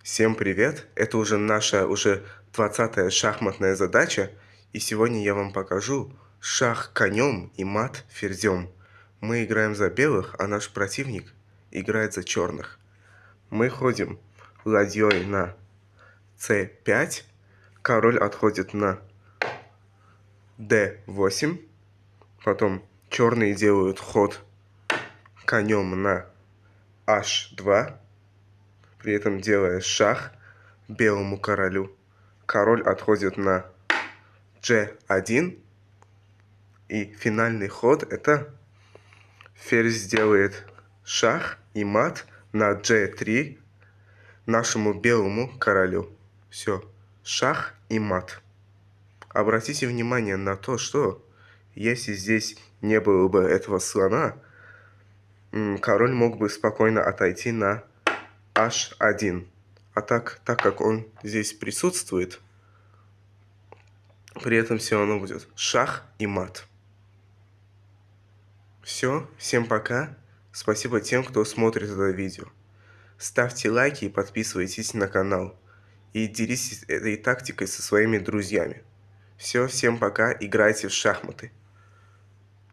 Всем привет! Это уже наша 20-я шахматная задача, и сегодня я вам покажу шах конем и мат ферзем. Мы играем за белых, а наш противник играет за черных. Мы ходим ладьей на c5, король отходит на d8, потом черные делают ход конем на h2, при этом делая шах белому королю. Король отходит на g1. И финальный ход это ферзь делает шах и мат на g3 нашему белому королю. Все, шах и мат. Обратите внимание на то, что если здесь не было бы этого слона, король мог бы спокойно отойти на h1. А так как он здесь присутствует, при этом все равно будет шах и мат. Все, всем пока. Спасибо тем, кто смотрит это видео. Ставьте лайки и подписывайтесь на канал. И делитесь этой тактикой со своими друзьями. Все, всем пока, играйте в шахматы.